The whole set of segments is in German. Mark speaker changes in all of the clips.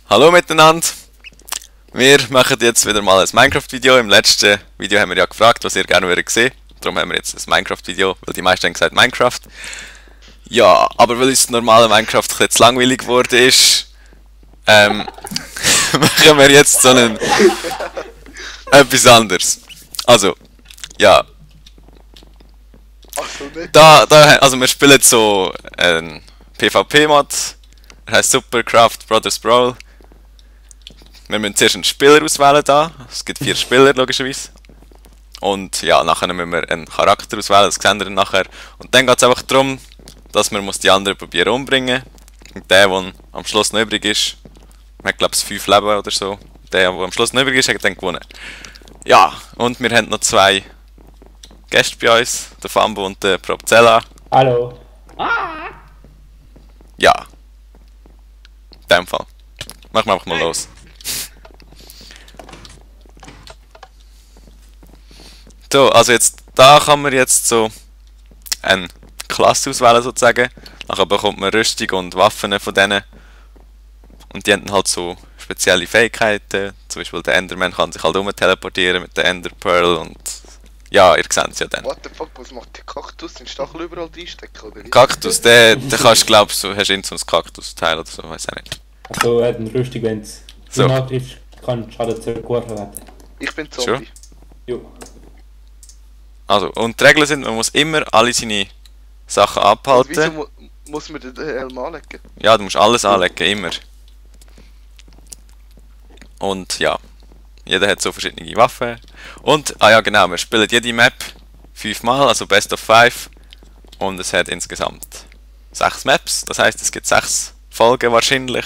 Speaker 1: Hallo miteinander! Wir machen jetzt wieder mal ein Minecraft-Video. Im letzten Video haben wir ja gefragt, was ihr gerne würdet sehen. Darum haben wir jetzt ein Minecraft-Video, weil die meisten haben gesagt Minecraft. Ja, aber weil uns das normale Minecraft ein bisschen zu langweilig geworden ist, machen wir jetzt so einen etwas anderes. Also, ja. Also wir spielen so einen PvP-Mod. Er heißt Supercraft Brothers Brawl. Wir müssen zuerst einen Spieler auswählen da. Es gibt 4 Spieler logischerweise. Und ja, nachher müssen wir einen Charakter auswählen, das sehen wir nachher. Und dann geht es einfach darum, dass man die anderen probieren umbringen. Und der am Schluss noch übrig ist, man hat glaube ich 5 Leben oder so. Der am Schluss noch übrig ist, hat dann gewonnen. Ja, und wir haben noch 2 Gäste bei uns, der Fambo und der Propzella.
Speaker 2: Hallo.
Speaker 1: Ja. In dem Fall. Machen wir einfach mal los. So, also jetzt, da kann man jetzt so eine Klasse auswählen sozusagen. Nachher bekommt man Rüstung und Waffen von denen. Und die haben halt so spezielle Fähigkeiten. Zum Beispiel der Enderman kann sich halt teleportieren mit der Ender Pearl und ja, ihr seht es ja dann.
Speaker 3: What the fuck, was macht der Kaktus? Den Stachel überall reinstecken, oder wie?
Speaker 1: Kaktus, der kannst du glaube so, hast du so ein Kaktusteil oder so, weiß ich nicht.
Speaker 2: Also er hat eine Rüstung, wenn es
Speaker 1: So.
Speaker 2: angriffst, kann Schaden zurückgeworfen werden.
Speaker 3: Ich bin Zombie.
Speaker 2: Jo.
Speaker 1: Also, und die Regeln sind, man muss immer alle seine Sachen
Speaker 3: Und
Speaker 1: abhalten.
Speaker 3: wieso muss man den Helm anlegen?
Speaker 1: Ja, du musst alles anlegen, immer. Und ja, jeder hat so verschiedene Waffen. Und, ah ja genau, wir spielen jede Map 5 Mal, also Best of 5. Und es hat insgesamt 6 Maps, das heisst es gibt 6 Folgen wahrscheinlich,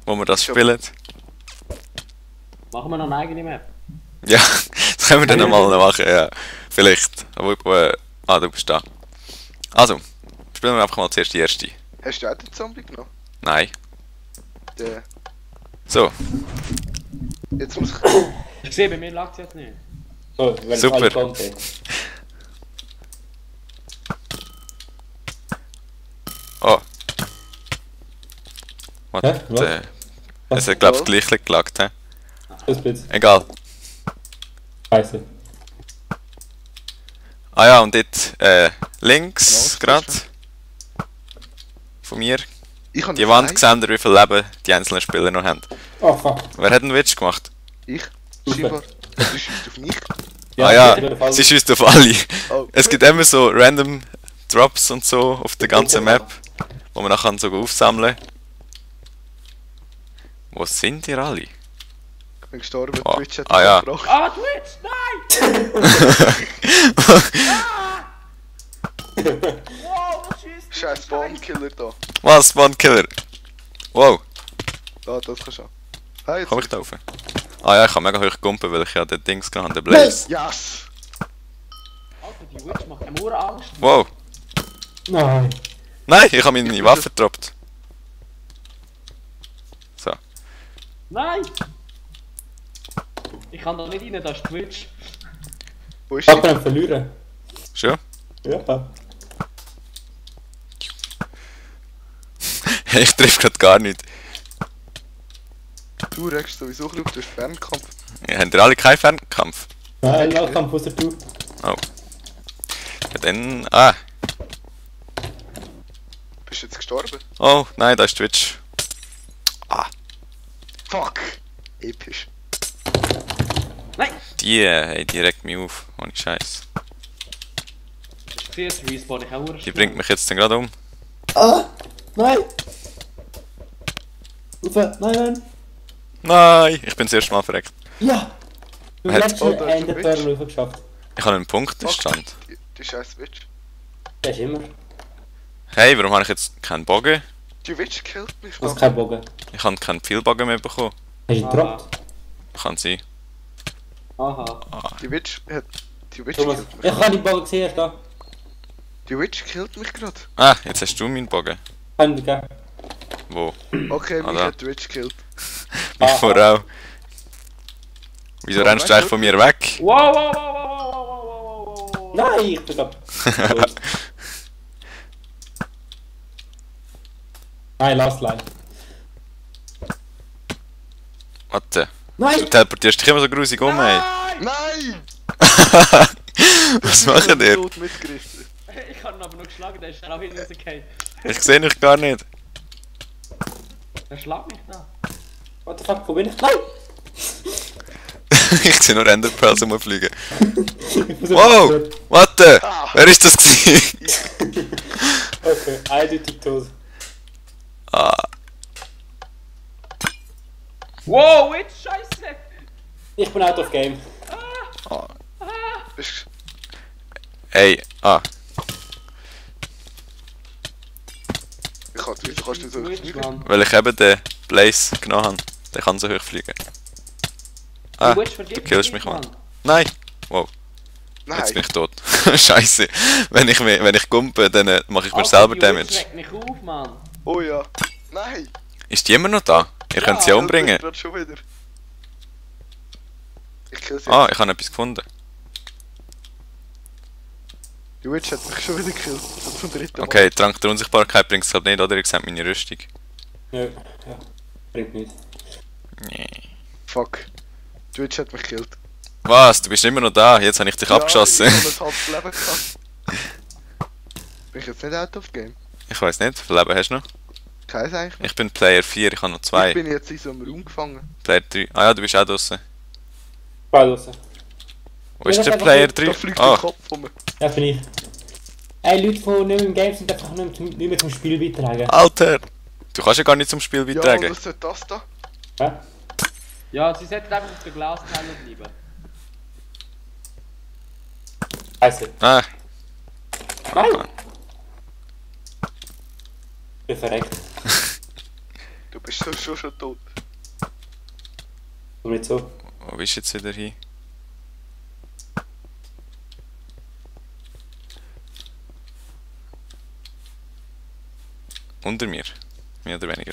Speaker 1: wo wir das spielen.
Speaker 4: Machen wir noch eine eigene Map?
Speaker 1: Ja, das können wir dann nochmal machen, ja. Vielleicht. Aber, du bist da. Also, spielen wir einfach mal zuerst die erste.
Speaker 3: Hast du auch den Zombie genommen?
Speaker 1: Nein.
Speaker 3: Der.
Speaker 1: So,
Speaker 3: Jetzt muss ich.
Speaker 4: Ich sehe, bei mir lag es jetzt nicht.
Speaker 2: So, wenn
Speaker 1: Super.
Speaker 2: alle kommt.
Speaker 1: oh. What?
Speaker 2: Hä? Was?
Speaker 1: Es hat glaube ich gleich gelagt, hä?
Speaker 2: Das bitte.
Speaker 1: Egal.
Speaker 2: Scheiße.
Speaker 1: Ah ja, und dort links
Speaker 3: Genau,
Speaker 1: gerade
Speaker 3: das
Speaker 1: von mir.
Speaker 3: Ich habe
Speaker 1: Die Wand gesehen, wie viel Leben die einzelnen Spieler noch haben.
Speaker 2: Oh fuck.
Speaker 1: Wer hat einen Witch gemacht?
Speaker 3: Ich?
Speaker 2: Super.
Speaker 3: Scheinbar. Du schießt auf mich.
Speaker 1: Ah ja, sie schießt auf alle.
Speaker 3: Oh.
Speaker 1: Es gibt immer so random Drops und so auf der ganzen Map, wo man nachher sogar aufsammeln kann. Wo sind ihr alle?
Speaker 3: Ich bin gestorben,
Speaker 1: Oh.
Speaker 3: Twitch hat
Speaker 1: Ah,
Speaker 3: mich
Speaker 1: ja.
Speaker 3: abgebrochen.
Speaker 4: Ah, Twitch! Nein! Wow, was schießt
Speaker 3: Scheiß Spawn-Killer da.
Speaker 1: Was, Spawn-Killer? Wow,
Speaker 3: Da, das kannst du auch. Hey, jetzt.
Speaker 1: komm ich da rauf? Ah ja, ich kann mega hoch kumpen, weil ich ja den Dings gehabt habe, den Blaze.
Speaker 3: Yes!
Speaker 4: Alter, die Witch macht mir nur Angst.
Speaker 1: Wow.
Speaker 2: Nein.
Speaker 1: Nein, ich habe meine Waffe gedroppt. So.
Speaker 4: Nein! Ich kann da nicht rein, das ist Twitch.
Speaker 3: Wo ist
Speaker 2: Ich
Speaker 3: sie?
Speaker 2: kann verlieren.
Speaker 1: Schon?
Speaker 2: Ja.
Speaker 1: Ich treffe gerade gar nicht.
Speaker 3: Du regst sowieso ein bisschen auf den Fernkampf.
Speaker 1: Ja, habt ihr alle keinen Fernkampf?
Speaker 2: Nein, Nahkampf aus der Tür.
Speaker 1: Oh. Ja, dann... Ah.
Speaker 3: Bist du jetzt gestorben?
Speaker 1: Oh, nein, da ist Twitch. Ah.
Speaker 3: Fuck! Episch.
Speaker 4: Nein!
Speaker 1: Die regt mich auf. Ohne Scheiß.
Speaker 4: Hast du gesehen, jetzt respawn ich auch
Speaker 1: Die bringt mich jetzt dann gerade um.
Speaker 2: Ah! Nein! Ufe, nein!
Speaker 1: Nein, ich bin das erste Mal verreckt.
Speaker 2: Ja! Du
Speaker 1: Hat-
Speaker 2: hast
Speaker 3: Oh,
Speaker 2: den
Speaker 3: da ist der
Speaker 2: Enderpearl geschafft.
Speaker 1: Ich habe einen Punktestand.
Speaker 3: Die scheiß Witch.
Speaker 2: Das ist immer.
Speaker 1: Hey, warum habe ich jetzt keinen Bogen?
Speaker 3: Die Witch killt mich.
Speaker 2: Du hast
Speaker 3: Mann.
Speaker 2: keinen Bogen.
Speaker 1: Ich habe keinen Pfeilbogen mehr bekommen.
Speaker 2: Hast du ihn gedroppt?
Speaker 1: Kann sein.
Speaker 4: Aha.
Speaker 3: Die Witch hat. Die Witch
Speaker 2: Thomas,
Speaker 3: killt
Speaker 2: ich
Speaker 3: mich.
Speaker 2: habe den Bogen gesehen, erst da.
Speaker 3: Die Witch killt mich gerade.
Speaker 1: Ah, jetzt hast du meinen Bogen.
Speaker 2: Kann ich geben.
Speaker 1: Wo?
Speaker 3: Okay, mich
Speaker 1: da.
Speaker 3: hat die Witch killt.
Speaker 1: Mich
Speaker 2: Ah,
Speaker 1: vorher auch. Wieso
Speaker 3: Oh,
Speaker 1: rennst du eigentlich von mir weg?
Speaker 4: Wow, wow, wow, wow, wow, wow, wow, wow, wow.
Speaker 2: Nein, ich bin ab. Nein, lass live.
Speaker 1: Warte.
Speaker 2: Nein!
Speaker 1: Du teleportierst dich immer so grusig um, ey.
Speaker 3: Nein!
Speaker 1: Was machen ihr?
Speaker 3: Tot mitgerissen.
Speaker 4: Ich habe ihn aber noch geschlagen, der ist auch hinten rausgefallen.
Speaker 1: Ich sehe dich gar nicht.
Speaker 4: Der schlägt mich da.
Speaker 2: What the fuck, wo bin ich? Nein!
Speaker 1: Ich sehe nur Enderpearls rumfliegen.
Speaker 2: Ich muss
Speaker 1: Wow! Warte!
Speaker 3: Ah.
Speaker 1: Wer ist das gewesen?
Speaker 2: Okay, eindeutig tot.
Speaker 1: Ah.
Speaker 4: Wow, jetzt scheiße!
Speaker 2: Ich bin out of game.
Speaker 1: Ah.
Speaker 3: Bist
Speaker 1: Ey, ah.
Speaker 3: wieso kannst du so
Speaker 4: Gut,
Speaker 3: fliegen?
Speaker 4: Mann.
Speaker 1: Weil ich eben den Blaze genommen habe. Der kann so hoch fliegen. Ah,
Speaker 4: Du
Speaker 1: killst mich, Mann. Nein! Wow,
Speaker 3: Nein.
Speaker 1: jetzt bin ich tot. Scheiße. Wenn ich gumpe, dann mache ich mir selber Damage.
Speaker 4: Schreckt mich auf, Mann.
Speaker 3: Oh ja. Nein.
Speaker 1: Ist die immer noch da? Ihr könnt sie umbringen.
Speaker 3: Gerade schon wieder. Ich kill sie.
Speaker 1: Ah, ich habe etwas gefunden.
Speaker 3: Die Witch hat mich schon wieder gekillt. So zum dritten Mal.
Speaker 1: Okay, Trank der Unsichtbarkeit bringt es halt nicht, oder? Ihr seht meine Rüstung.
Speaker 2: Nö, ja. Bringt nichts.
Speaker 1: Nee.
Speaker 3: Fuck. Die Witch hat mich gekillt.
Speaker 1: Was? Du bist immer noch da? Jetzt habe ich dich abgeschossen.
Speaker 3: Ja, ich habe ein halbes Leben gehabt. Bin ich jetzt nicht out of game?
Speaker 1: Ich weiß nicht, wie viel Leben hast du noch?
Speaker 3: Keins eigentlich.
Speaker 1: Ich bin Player 4, ich habe noch 2.
Speaker 3: Ich bin jetzt in so einem Raum gefangen.
Speaker 1: Player 3. Ah ja, du bist auch draußen.
Speaker 2: Beide raus.
Speaker 1: Wo ist
Speaker 2: Ja,
Speaker 1: der
Speaker 2: das
Speaker 1: Player
Speaker 3: Da
Speaker 1: 3?
Speaker 3: fliegt der
Speaker 1: Ah,
Speaker 3: Kopf um.
Speaker 2: Das bin ich. Ey, Leute, die nicht mehr im Game sind, einfach nicht mehr zum Spiel beitragen.
Speaker 1: Alter! Du kannst ja gar nicht zum Spiel
Speaker 3: Ja, und
Speaker 1: beitragen.
Speaker 3: was soll das da?
Speaker 2: Hä?
Speaker 4: Ja, sie sollten einfach auf der Glasteile bleiben.
Speaker 2: Scheiße.
Speaker 1: Ah,
Speaker 2: Nein! Ich bin verreckt.
Speaker 3: Du bist so schon tot.
Speaker 2: Aber nicht so.
Speaker 1: wo bist du jetzt wieder hin? Unter mir. Mehr oder weniger.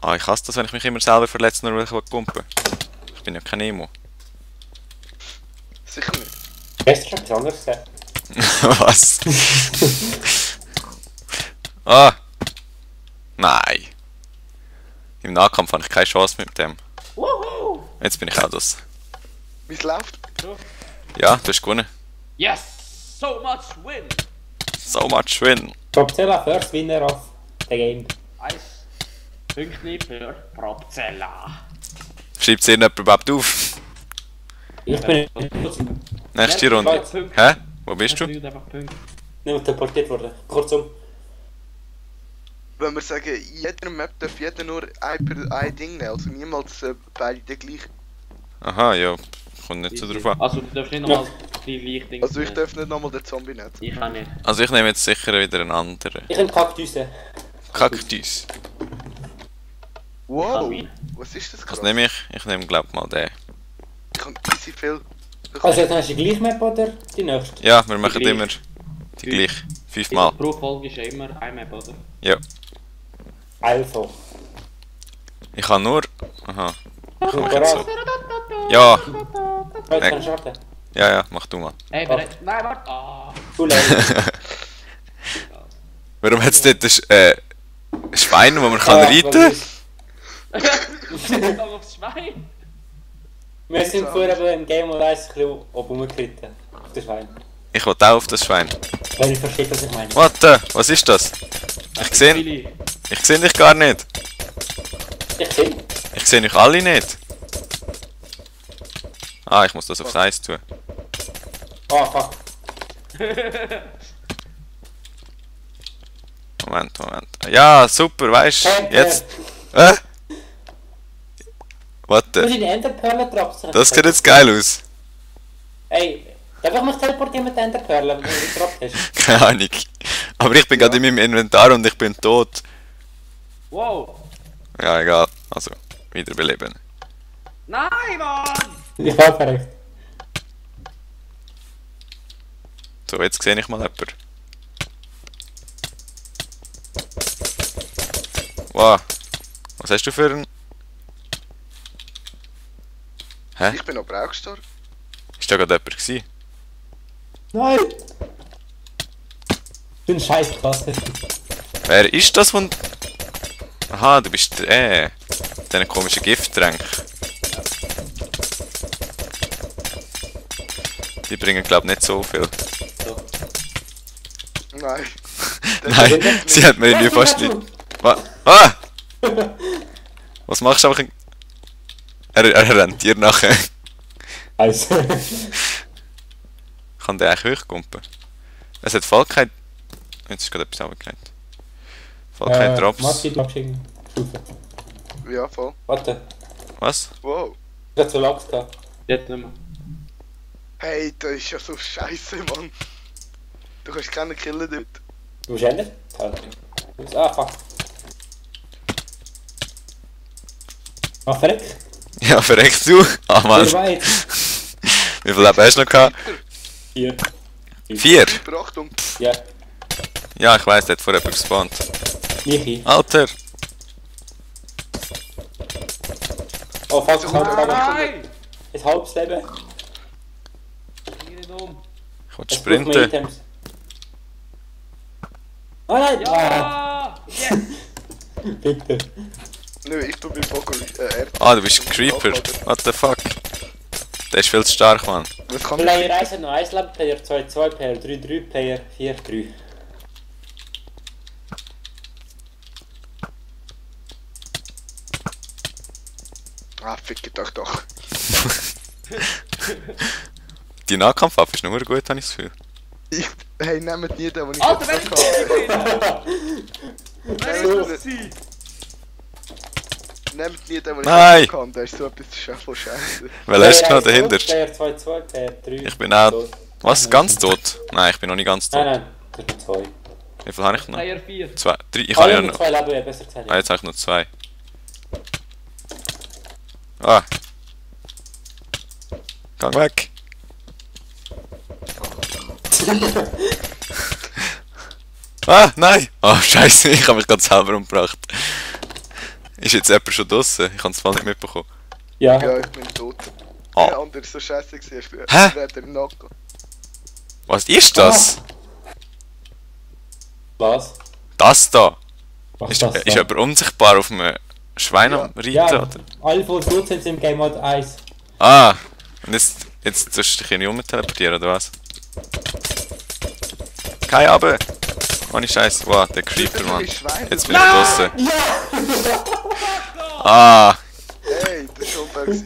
Speaker 1: Ah, ich hasse das, wenn ich mich immer selber verletze, nur weil ich pumpen will. Ich bin ja kein Emo.
Speaker 3: Sicher nicht.
Speaker 2: Gestern schon etwas anderes gesagt.
Speaker 1: Was? Ah! Nein! Im Nahkampf habe ich keine Chance mit dem.
Speaker 4: Wuhu!
Speaker 1: Jetzt bin ich auch das.
Speaker 3: Wie es läuft?
Speaker 1: Ja, du hast gewonnen.
Speaker 4: Yes! So much win!
Speaker 1: So much win.
Speaker 2: Propzilla first winner of the game.
Speaker 4: 1 Pünktchen für Propzella.
Speaker 1: Schreibt es irgendjemand überhaupt auf?
Speaker 2: Ich bin
Speaker 1: Nächste
Speaker 4: Ja,
Speaker 1: Runde.
Speaker 4: Punkte.
Speaker 1: Hä? Wo bist du?
Speaker 4: Es einfach Punkte.
Speaker 2: nicht teleportiert worden. Kurzum.
Speaker 3: Wenn wir sagen, in jeder Map darf jeder nur ein Ding nehmen, also niemals beide den gleichen.
Speaker 1: Aha, ja. Kommt nicht so drauf an.
Speaker 4: Also du darfst nicht nochmal die gleichen Dinge
Speaker 3: Also ich darf nicht nochmal den Zombie nehmen.
Speaker 4: Ich auch nicht.
Speaker 1: Also ich nehme jetzt sicher wieder einen anderen.
Speaker 2: Ich nehme Kaktüse.
Speaker 1: Kaktus.
Speaker 3: Wow!
Speaker 4: Wie?
Speaker 3: Was ist das
Speaker 1: Was
Speaker 3: gerade?
Speaker 1: nehme ich? Ich nehme glaub mal den.
Speaker 3: Ich habe easy viel.
Speaker 2: Also jetzt hast du die gleiche Map oder die nächste?
Speaker 1: Ja, wir machen
Speaker 4: gleiche.
Speaker 1: immer die gleiche.
Speaker 4: Mal.
Speaker 1: 5-mal.
Speaker 4: Pro Folge ist ja immer ein Map, oder?
Speaker 1: Ja.
Speaker 2: Also.
Speaker 1: Ich habe nur... Aha.
Speaker 2: Bist du
Speaker 1: Mach jetzt so.
Speaker 2: bereit?
Speaker 1: Ja.
Speaker 2: Jetzt kannst du starten.
Speaker 1: Ja, mach du mal.
Speaker 4: Ey, nein, warte! Ah!
Speaker 2: Du lässt.
Speaker 1: Warum hat es dort ein Schwein, wo man kann reiten?
Speaker 4: Gang aufs Schwein!
Speaker 2: Wir sind vorher im Game und eins ein bisschen oben rumgeritten. Auf das Schwein.
Speaker 1: Ich will auch auf das Schwein.
Speaker 2: Wenn ich verstehe, was ich meine.
Speaker 1: Warte, was ist das? Ich sehe dich gar nicht.
Speaker 2: Ich sehe.
Speaker 1: Ich sehe euch alle nicht. Ah, ich muss das aufs Eis tun.
Speaker 2: Ah, fuck.
Speaker 1: Moment. Ja, super, weißt du? Jetzt.
Speaker 2: Du
Speaker 1: Warte.
Speaker 2: musst in die Enderperle droppen.
Speaker 1: Das sieht jetzt geil aus.
Speaker 2: Ey, darf ich mich teleportieren mit der Enderperle, wenn du die gedroppt hast?
Speaker 1: Keine Ahnung. Aber ich bin gerade in meinem Inventar und ich bin tot.
Speaker 4: Wow!
Speaker 1: Ja, egal. Also, wiederbeleben.
Speaker 4: Nein, Mann!
Speaker 2: Ich war verreckt.
Speaker 1: So, jetzt sehe ich mal jemanden. Wow. Was hast du für einen... Hä?
Speaker 3: Ich bin aber auch gestorben.
Speaker 1: Ist da gerade jemand gewesen?
Speaker 2: Nein! Du ein scheiß Klasse.
Speaker 1: Wer ist das von... Aha, du bist... Mit diesen komischen Gifttränken. Die bringen, glaube ich, nicht so viel.
Speaker 4: So.
Speaker 3: Nein.
Speaker 1: Nein, sie hat mir irgendwie fast nicht. Ah! Was machst du einfach? Er rennt dir nachher.
Speaker 2: Also.
Speaker 1: Kann der eigentlich hochkumpen? Es hat voll kein. Jetzt ist gerade etwas runtergefallen. Voll keine Drops.
Speaker 2: Matti, du schicken. Stufe.
Speaker 3: Ja, voll.
Speaker 2: Warte,
Speaker 1: Was?
Speaker 3: Wow.
Speaker 2: ich hab so Lachs gehabt.
Speaker 4: Jetzt nicht mehr.
Speaker 3: Hey, das ist ja so scheiße, Mann. Du kannst keinen killen dort.
Speaker 2: Du bist ändert? Ah, fuck. Ah, verreck.
Speaker 1: Ja, verreckst du? Ah, Mann.
Speaker 2: Wie weit?
Speaker 1: Wie viel Leben hast du noch gehabt?
Speaker 2: 4.
Speaker 1: 4?
Speaker 3: Super, Achtung.
Speaker 2: Ja,
Speaker 1: Ja, ich weiss, der hat vorher gespawnt.
Speaker 2: Michi.
Speaker 1: Alter!
Speaker 2: Oh, fuck, ich hab
Speaker 4: Nein!
Speaker 2: ein halbes Leben.
Speaker 4: Geh nicht um.
Speaker 1: Ich wollte
Speaker 2: Es braucht mehr
Speaker 1: sprinten.
Speaker 2: Items. Oh nein!
Speaker 4: Ja! Yes!
Speaker 2: Ah, bitte.
Speaker 3: Nö, ich tu mit Bocker.
Speaker 1: Ah, du bist ein Creeper. What the fuck? Der ist viel zu stark, Mann.
Speaker 3: Was kann
Speaker 2: Player 1 hat noch 1 Leben, Player 2 2, Player 3 3, Player 4 3.
Speaker 3: Ah, fickt euch doch.
Speaker 1: Die Nahkampfwaffe ist nur gut, habe ich das Gefühl.
Speaker 3: Hey, nehmt nie den, den ich
Speaker 4: Alter, wenn
Speaker 3: jetzt
Speaker 4: ich
Speaker 3: habe.
Speaker 4: Wer ist das sie?
Speaker 3: Nehmt nie den, den ich
Speaker 1: Nein.
Speaker 3: jetzt kann. Der ist so etwas von scheiße.
Speaker 1: Weil er ist genau dahinter.
Speaker 2: Player 2 2, Player 3.
Speaker 1: Ich bin auch. Was? Ganz tot? Nein, ich bin noch nicht ganz tot.
Speaker 2: Nein, nein, das ist 2.
Speaker 1: Wie viel habe ich noch?
Speaker 4: Player 4.
Speaker 1: 2, 3. Ich habe ja
Speaker 2: Alle
Speaker 1: noch.
Speaker 2: 2 Leben, besser gesagt.
Speaker 1: Ah, jetzt habe ich noch 2. Ah. Gang weg. Ah, nein! Oh, scheiße, ich habe mich gerade selber umgebracht. Ist jetzt jemand schon draussen? Ich habe es voll nicht mitbekommen.
Speaker 2: Ja,
Speaker 3: Ja, ich bin tot.
Speaker 1: Ah.
Speaker 3: Der andere ist so scheiße gewesen.
Speaker 1: Hä?
Speaker 3: Der hat den Nacken.
Speaker 1: Was ist das?
Speaker 2: was?
Speaker 1: Das da?
Speaker 2: Was
Speaker 1: Ist,
Speaker 2: das
Speaker 1: ist
Speaker 2: da?
Speaker 1: jemand unsichtbar auf einem Schwein am Reiten?
Speaker 2: Ja,
Speaker 1: Oder?
Speaker 2: alle von uns sind im Game Mode 1.
Speaker 1: Ah, und jetzt sollst du dich nicht umteleportieren, oder was? Kein Abe! Ohne Scheiß, wow, der Creeper, Mann. Jetzt bin ich draussen. Ah,
Speaker 3: Hey, das ist schon böse.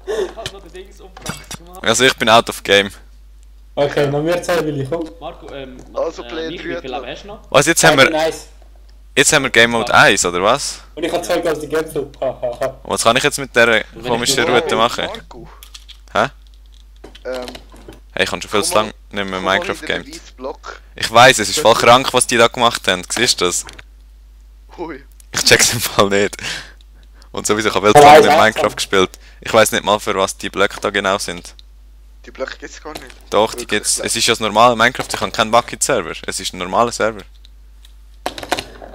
Speaker 4: Ich hab noch den Dings umgebracht.
Speaker 1: also ich bin out of game.
Speaker 2: Okay, noch mehr Zeit will ich kommen.
Speaker 4: Marco,
Speaker 3: Also, Player
Speaker 4: Michi,
Speaker 3: 3
Speaker 4: wie
Speaker 3: hat
Speaker 4: viel
Speaker 3: noch.
Speaker 4: Leben hast du noch?
Speaker 1: Was, jetzt haben wir Game Mode 1, oder was?
Speaker 2: Und ich habe 2 ganze Gäpfel.
Speaker 1: Und was kann ich jetzt mit dieser komischen Route machen?
Speaker 3: Marco.
Speaker 1: Hä?
Speaker 3: Ähm,
Speaker 1: Hey, ich habe schon viel zu lange nicht mehr Minecraft
Speaker 3: Game.
Speaker 1: gamed. Ich weiss, es ist voll krank, was die da gemacht haben. Siehst du das?
Speaker 3: Hui.
Speaker 1: Ich check's im Fall nicht. Und sowieso, ich habe viel zu lange nicht Minecraft gespielt. Ich weiss nicht mal, für was die Blöcke da genau sind.
Speaker 3: Die Blöcke gibt's gar nicht.
Speaker 1: Doch, die gibt's. Es ist ja das normale Minecraft, ich habe keinen Bucket-Server. Es ist ein normaler Server.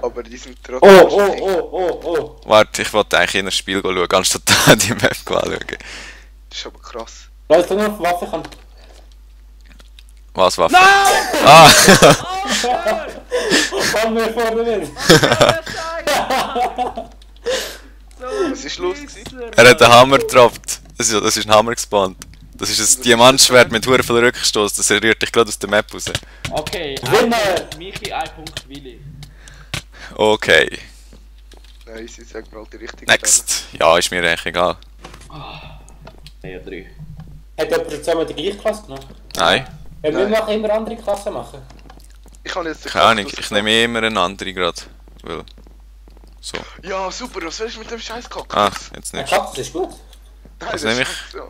Speaker 3: Aber die sind
Speaker 2: Oh,
Speaker 3: trotzdem.
Speaker 2: oh, oh, oh, oh.
Speaker 1: Warte, ich wollte eigentlich in das Spiel schauen, anstatt da die Map anschauen.
Speaker 3: Das ist aber krass.
Speaker 2: Leute, du noch Waffe kann.
Speaker 1: Was, Waffe? Ah!
Speaker 2: Komm mir vorne mit.
Speaker 3: Was ist los gewesen?
Speaker 1: Er hat einen Hammer getroppt. Das ist ein Hammer gespawnt. Das ist ein Diamantschwert mit hure viel Rückstoß. Das rührt dich gerade aus der Map raus.
Speaker 4: Okay,
Speaker 2: Winner!
Speaker 4: Michi, 1 Punkt Willi.
Speaker 1: Okay.
Speaker 3: Nein, sie sagen mal die richtige
Speaker 1: Next. Ja, ist mir eigentlich egal.
Speaker 4: Player 3.
Speaker 2: Hat jemand zusammen die gleiche Klasse genommen?
Speaker 1: Nein.
Speaker 2: Ja, wir
Speaker 3: Nein.
Speaker 2: machen immer andere Klassen machen.
Speaker 3: Ich kann jetzt den
Speaker 1: Keine Ahnung,
Speaker 3: Kaktus
Speaker 1: ich nehme immer eine andere gerade. Weil. So.
Speaker 3: Ja, super, was willst du mit dem scheiß Kaktus?
Speaker 1: Ah, jetzt
Speaker 2: Ein
Speaker 1: nicht.
Speaker 2: Kaktus ist gut.
Speaker 3: Nein,
Speaker 1: was
Speaker 3: das
Speaker 1: nehme
Speaker 3: ist
Speaker 1: ich?
Speaker 3: so.